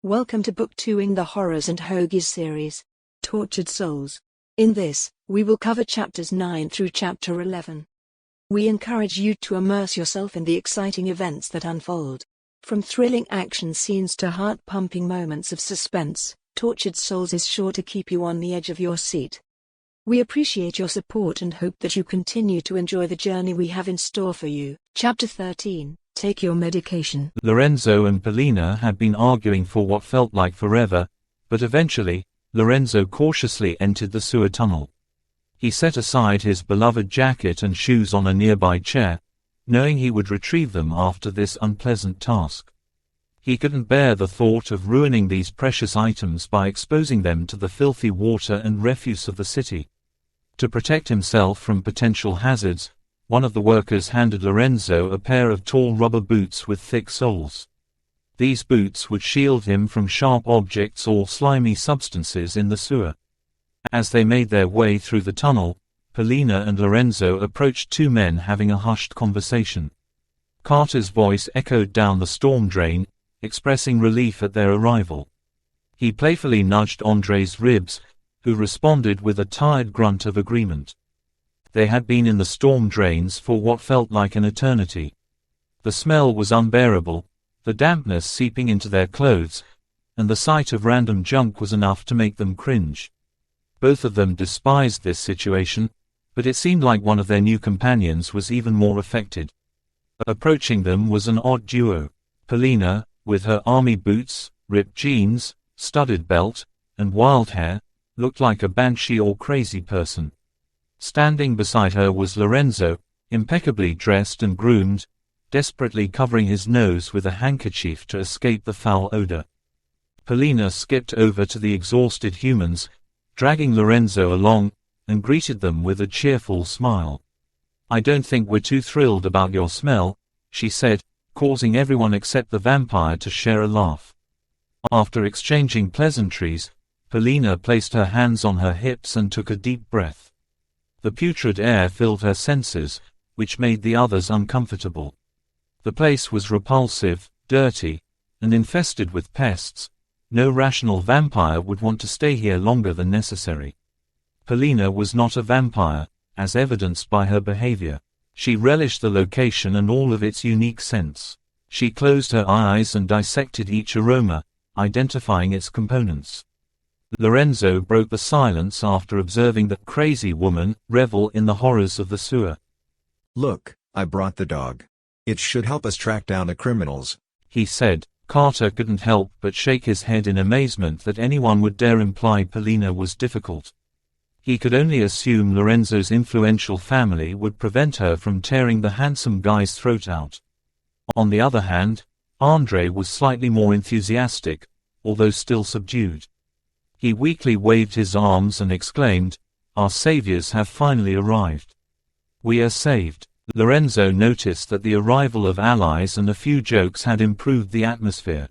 Welcome to Book 2 in the Horrors and Hoagies series, Tortured Souls. In this, we will cover chapters 9 through chapter 11. We encourage you to immerse yourself in the exciting events that unfold. From thrilling action scenes to heart-pumping moments of suspense, Tortured Souls is sure to keep you on the edge of your seat. We appreciate your support and hope that you continue to enjoy the journey we have in store for you. Chapter 13. Take your medication. Lorenzo and Polina had been arguing for what felt like forever, but eventually, Lorenzo cautiously entered the sewer tunnel. He set aside his beloved jacket and shoes on a nearby chair, knowing he would retrieve them after this unpleasant task. He couldn't bear the thought of ruining these precious items by exposing them to the filthy water and refuse of the city. To protect himself from potential hazards, one of the workers handed Lorenzo a pair of tall rubber boots with thick soles. These boots would shield him from sharp objects or slimy substances in the sewer. As they made their way through the tunnel, Polina and Lorenzo approached two men having a hushed conversation. Carter's voice echoed down the storm drain, expressing relief at their arrival. He playfully nudged Andre's ribs, who responded with a tired grunt of agreement. They had been in the storm drains for what felt like an eternity. The smell was unbearable, the dampness seeping into their clothes, and the sight of random junk was enough to make them cringe. Both of them despised this situation, but it seemed like one of their new companions was even more affected. Approaching them was an odd duo. Polina, with her army boots, ripped jeans, studded belt, and wild hair, looked like a banshee or crazy person. Standing beside her was Lorenzo, impeccably dressed and groomed, desperately covering his nose with a handkerchief to escape the foul odor. Polina skipped over to the exhausted humans, dragging Lorenzo along, and greeted them with a cheerful smile. "I don't think we're too thrilled about your smell," she said, causing everyone except the vampire to share a laugh. After exchanging pleasantries, Polina placed her hands on her hips and took a deep breath. The putrid air filled her senses, which made the others uncomfortable. The place was repulsive, dirty, and infested with pests. No rational vampire would want to stay here longer than necessary. Polina was not a vampire, as evidenced by her behavior. She relished the location and all of its unique scents. She closed her eyes and dissected each aroma, identifying its components. Lorenzo broke the silence after observing the crazy woman revel in the horrors of the sewer. "Look, I brought the dog. It should help us track down the criminals," he said. Carter couldn't help but shake his head in amazement that anyone would dare imply Polina was difficult. He could only assume Lorenzo's influential family would prevent her from tearing the handsome guy's throat out. On the other hand, Andre was slightly more enthusiastic, although still subdued. He weakly waved his arms and exclaimed, "Our saviors have finally arrived. We are saved." Lorenzo noticed that the arrival of allies and a few jokes had improved the atmosphere.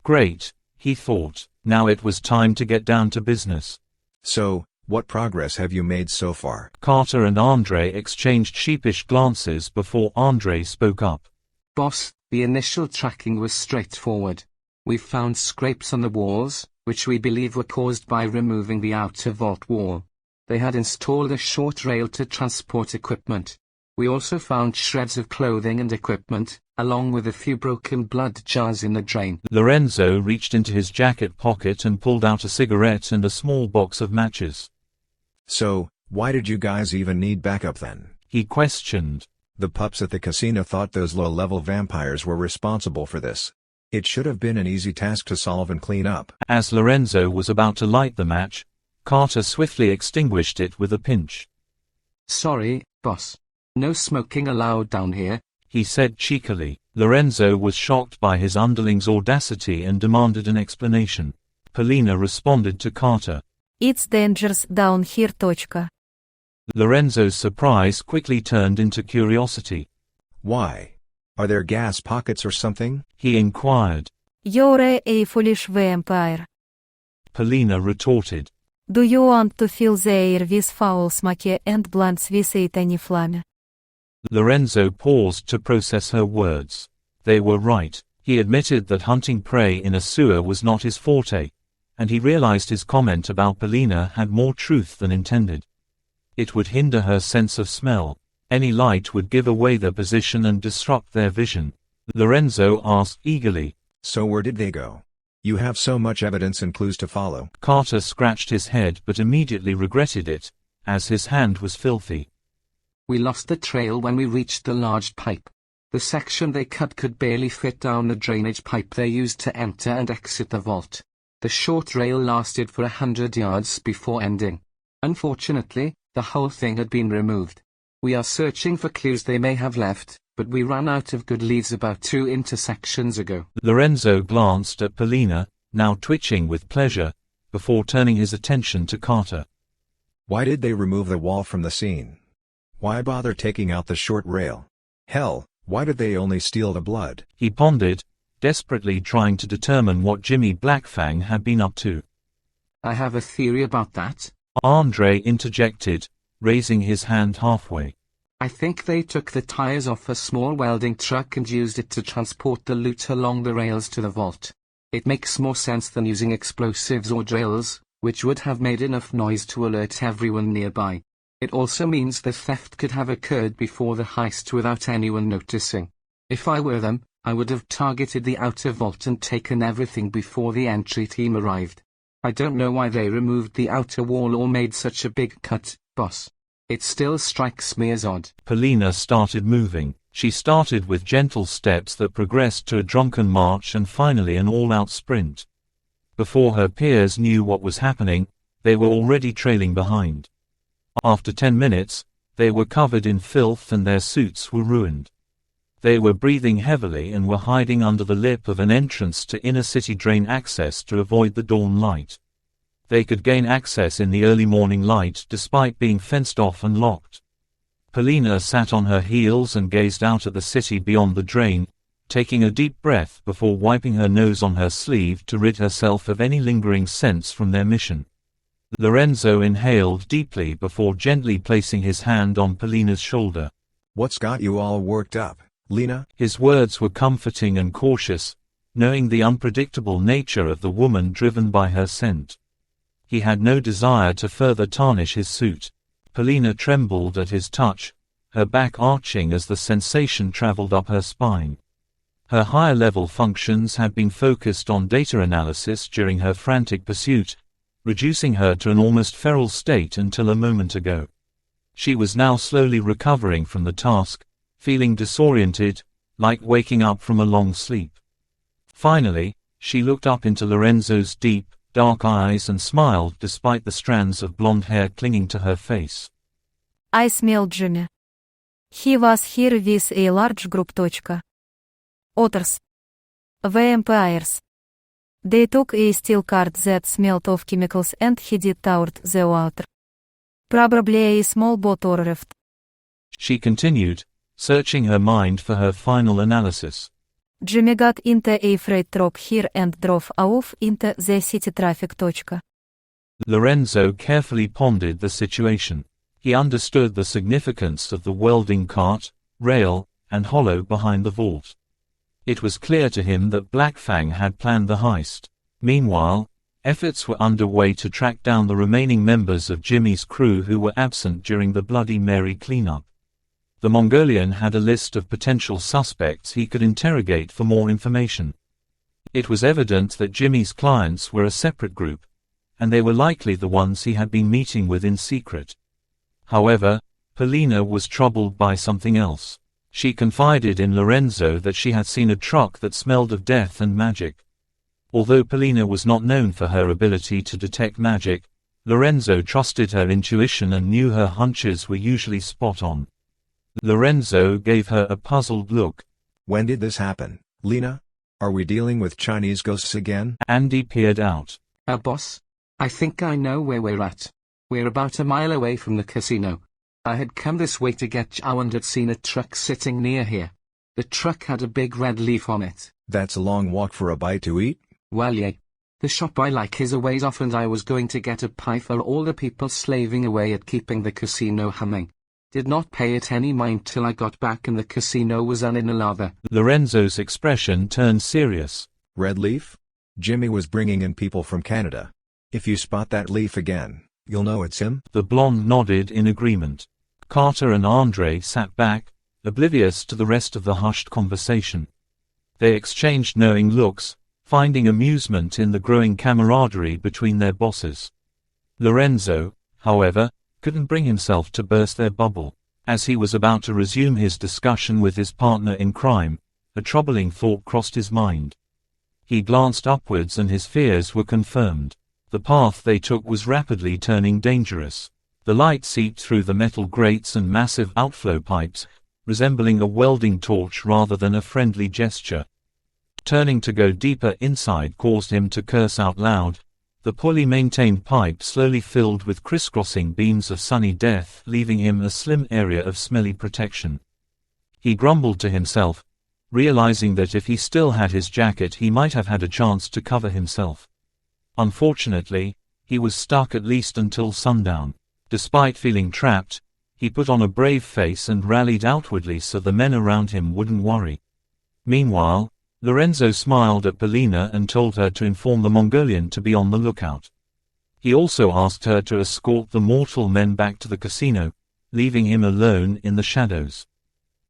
Great, he thought, now it was time to get down to business. "So, what progress have you made so far?" Carter and Andre exchanged sheepish glances before Andre spoke up. "Boss, the initial tracking was straightforward. We found scrapes on the walls, which we believe were caused by removing the outer vault wall. They had installed a short rail to transport equipment. We also found shreds of clothing and equipment, along with a few broken blood jars in the drain." Lorenzo reached into his jacket pocket and pulled out a cigarette and a small box of matches. "So, why did you guys even need backup then?" he questioned. "The pups at the casino thought those low-level vampires were responsible for this. It should have been an easy task to solve and clean up." As Lorenzo was about to light the match, Carter swiftly extinguished it with a pinch. "Sorry, boss. No smoking allowed down here," he said cheekily. Lorenzo was shocked by his underling's audacity and demanded an explanation. Polina responded to Carter. "It's dangerous down here. Lorenzo's surprise quickly turned into curiosity. "Why? Are there gas pockets or something?" he inquired. You're a foolish vampire. Polina retorted. Do you want to fill the air with foul smoke and blunts with a tiny flame? Lorenzo paused to process her words. They were right. He admitted that hunting prey in a sewer was not his forte, and he realized his comment about Polina had more truth than intended. It would hinder her sense of smell. Any light would give away their position and disrupt their vision. Lorenzo asked eagerly, "So where did they go? You have so much evidence and clues to follow." Carter scratched his head but immediately regretted it, as his hand was filthy. "We lost the trail when we reached the large pipe. The section they cut could barely fit down the drainage pipe they used to enter and exit the vault. The short rail lasted for 100 yards before ending. Unfortunately, the whole thing had been removed. We are searching for clues they may have left, but we ran out of good leads about 2 intersections ago." Lorenzo glanced at Polina, now twitching with pleasure, before turning his attention to Carter. "Why did they remove the wall from the scene? Why bother taking out the short rail? Hell, why did they only steal the blood?" He pondered, desperately trying to determine what Jimmy Blackfang had been up to. "I have a theory about that," Andre interjected, raising his hand halfway. "I think they took the tires off a small welding truck and used it to transport the loot along the rails to the vault. It makes more sense than using explosives or drills, which would have made enough noise to alert everyone nearby. It also means the theft could have occurred before the heist without anyone noticing. If I were them, I would have targeted the outer vault and taken everything before the entry team arrived. I don't know why they removed the outer wall or made such a big cut, boss. It still strikes me as odd." Polina started moving. She started with gentle steps that progressed to a drunken march and finally an all-out sprint. Before her peers knew what was happening, they were already trailing behind. After 10 minutes, they were covered in filth and their suits were ruined. They were breathing heavily and were hiding under the lip of an entrance to inner-city drain access to avoid the dawn light. They could gain access in the early morning light despite being fenced off and locked. Polina sat on her heels and gazed out at the city beyond the drain, taking a deep breath before wiping her nose on her sleeve to rid herself of any lingering sense from their mission. Lorenzo inhaled deeply before gently placing his hand on Polina's shoulder. "What's got you all worked up, Lena?" His words were comforting and cautious, knowing the unpredictable nature of the woman driven by her scent. He had no desire to further tarnish his suit. Polina trembled at his touch, her back arching as the sensation traveled up her spine. Her higher-level functions had been focused on data analysis during her frantic pursuit, reducing her to an almost feral state until a moment ago. She was now slowly recovering from the task, feeling disoriented, like waking up from a long sleep. Finally, she looked up into Lorenzo's deep, dark eyes and smiled despite the strands of blonde hair clinging to her face. I smell Jimmy. He was here with a large group. Otters. Vampires. They took a steel cart that smelled of chemicals and headed toward the water. Probably a small boat or raft. She continued, searching her mind for her final analysis. Jimmy got into a freight truck here and drove off into the city traffic. Lorenzo carefully pondered the situation. He understood the significance of the welding cart, rail, and hollow behind the vault. It was clear to him that Blackfang had planned the heist. Meanwhile, efforts were underway to track down the remaining members of Jimmy's crew who were absent during the Bloody Mary cleanup. The Mongolian had a list of potential suspects he could interrogate for more information. It was evident that Jimmy's clients were a separate group, and they were likely the ones he had been meeting with in secret. However, Polina was troubled by something else. She confided in Lorenzo that she had seen a truck that smelled of death and magic. Although Polina was not known for her ability to detect magic, Lorenzo trusted her intuition and knew her hunches were usually spot on. Lorenzo gave her a puzzled look. "When did this happen, Lena? Are we dealing with Chinese ghosts again?" Andy peered out. Boss? I think I know where we're at. We're about a mile away from the casino. I had come this way to get chow and had seen a truck sitting near here. The truck had a big red leaf on it. "That's a long walk for a bite to eat?" Well, yeah. The shop I like is a ways off and I was going to get a pie for all the people slaving away at keeping the casino humming. Did not pay it any mind till I got back and the casino was on in a lather. Lorenzo's expression turned serious. Red leaf? Jimmy was bringing in people from Canada. If you spot that leaf again, you'll know it's him? The blonde nodded in agreement. Carter and Andre sat back, oblivious to the rest of the hushed conversation. They exchanged knowing looks, finding amusement in the growing camaraderie between their bosses. Lorenzo, however, couldn't bring himself to burst their bubble. As he was about to resume his discussion with his partner in crime, a troubling thought crossed his mind. He glanced upwards and his fears were confirmed. The path they took was rapidly turning dangerous. The light seeped through the metal grates and massive outflow pipes, resembling a welding torch rather than a friendly gesture. Turning to go deeper inside caused him to curse out loud. The poorly maintained pipe slowly filled with crisscrossing beams of sunny death, leaving him a slim area of smelly protection. He grumbled to himself, realizing that if he still had his jacket he might have had a chance to cover himself. Unfortunately, he was stuck at least until sundown. Despite feeling trapped, he put on a brave face and rallied outwardly so the men around him wouldn't worry. Meanwhile, Lorenzo smiled at Polina and told her to inform the Mongolian to be on the lookout. He also asked her to escort the mortal men back to the casino, leaving him alone in the shadows.